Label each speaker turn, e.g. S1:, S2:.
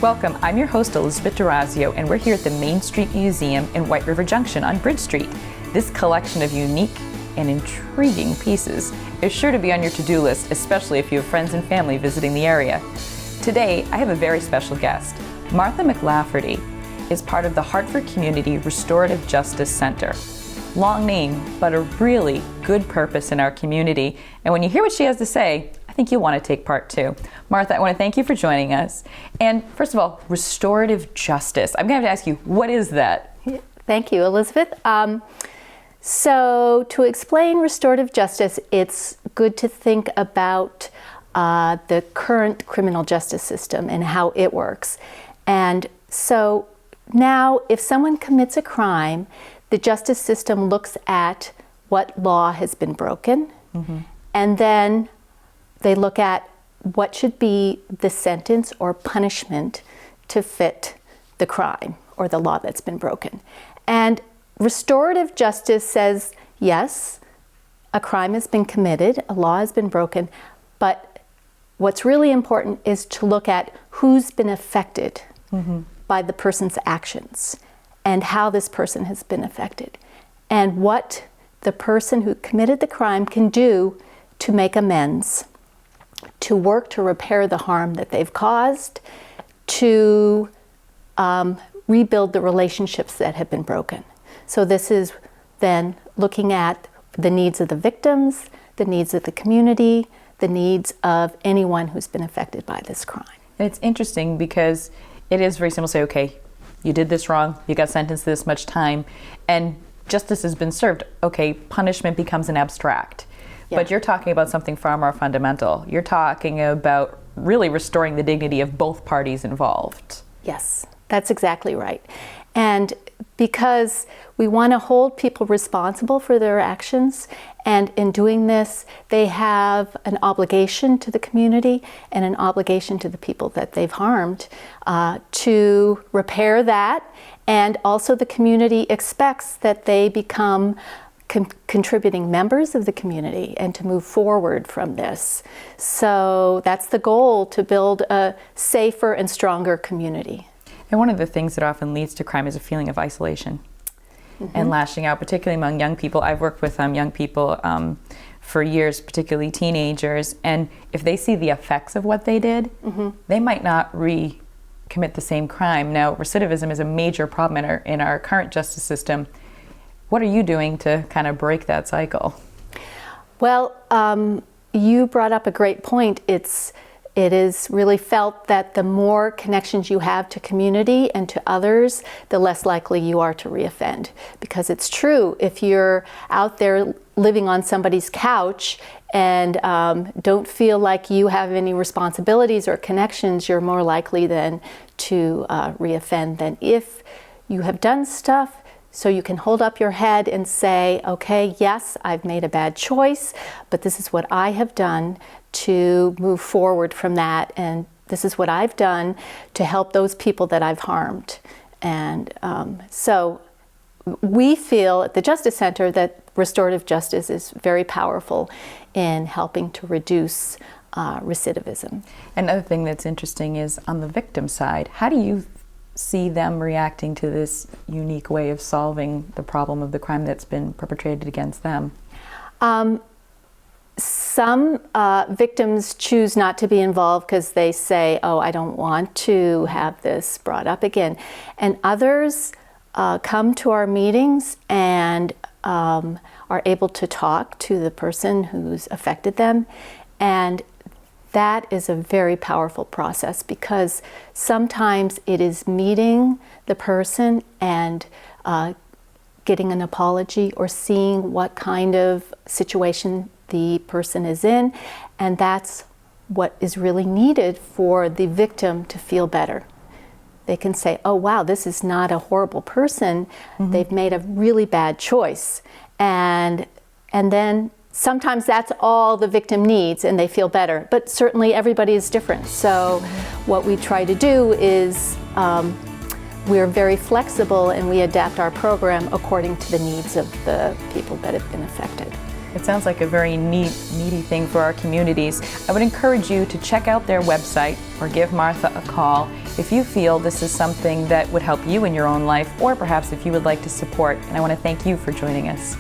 S1: Welcome, I'm your host Elizabeth Durazio, and we're here at the Main Street Museum in White River Junction on Bridge Street. This collection of unique and intriguing pieces is sure to be on your to-do list, especially if you have friends and family visiting the area. Today, I have a very special guest. Martha McLafferty is part of the Hartford Community Restorative Justice Center. Long name, but a really good purpose in our community. And when you hear what she has to say, I think you'll want to take part too. Martha, I want to thank you for joining us. And first of all, restorative justice. I'm going to have to ask you, what is that?
S2: Thank you, Elizabeth. So to explain restorative justice, it's good to think about the current criminal justice system and how it works. And so now if someone commits a crime, the justice system looks at what law has been broken, and then they look at what should be the sentence or punishment to fit the crime or the law that's been broken. And restorative justice says, yes, a crime has been committed, a law has been broken, but what's really important is to look at who's been affected by the person's actions and how this person has been affected and what the person who committed the crime can do to make amends, to work to repair the harm that they've caused, to rebuild the relationships that have been broken. So this is then looking at the needs of the victims, the needs of the community, the needs of anyone who's been affected by this crime.
S1: And it's interesting because it is very simple to say, okay, you did this wrong, you got sentenced to this much time, and justice has been served. Okay, punishment becomes an abstract. Yeah. But you're talking about something far more fundamental. You're talking about really restoring the dignity of both parties involved.
S2: Yes, that's exactly right. And because we want to hold people responsible for their actions, and in doing this, they have an obligation to the community and an obligation to the people that they've harmed to repair that. And also the community expects that they become contributing members of the community and to move forward from this. So that's the goal, to build a safer and stronger community.
S1: And one of the things that often leads to crime is a feeling of isolation and lashing out, particularly among young people. I've worked with young people for years, particularly teenagers, and if they see the effects of what they did, they might not commit the same crime. Now, recidivism is a major problem in our current justice system. What are you doing to kind of break that cycle?
S2: Well, you brought up a great point. It is really felt that the more connections you have to community and to others, the less likely you are to reoffend. Because it's true, if you're out there living on somebody's couch and don't feel like you have any responsibilities or connections, you're more likely then to reoffend than if you have done stuff. So you can hold up your head and say, okay, yes, I've made a bad choice, but this is what I have done to move forward from that, and this is what I've done to help those people that I've harmed. And so we feel at the Justice Center that restorative justice is very powerful in helping to reduce recidivism.
S1: Another thing that's interesting is on the victim side, how do you see them reacting to this unique way of solving the problem of the crime that's been perpetrated against them?
S2: Some victims choose not to be involved because they say, oh, I don't want to have this brought up again. And others come to our meetings and are able to talk to the person who's affected them. And that is a very powerful process, because sometimes it is meeting the person and getting an apology or seeing what kind of situation the person is in, and that's what is really needed for the victim to feel better. They can say, oh wow, this is not a horrible person, they've made a really bad choice. And then sometimes that's all the victim needs and they feel better, but certainly everybody is different. So what we try to do is we're very flexible and we adapt our program according to the needs of the people that have been affected.
S1: It sounds like a very needy thing for our communities. I would encourage you to check out their website or give Martha a call if you feel this is something that would help you in your own life, or perhaps if you would like to support. And I want to thank you for joining us.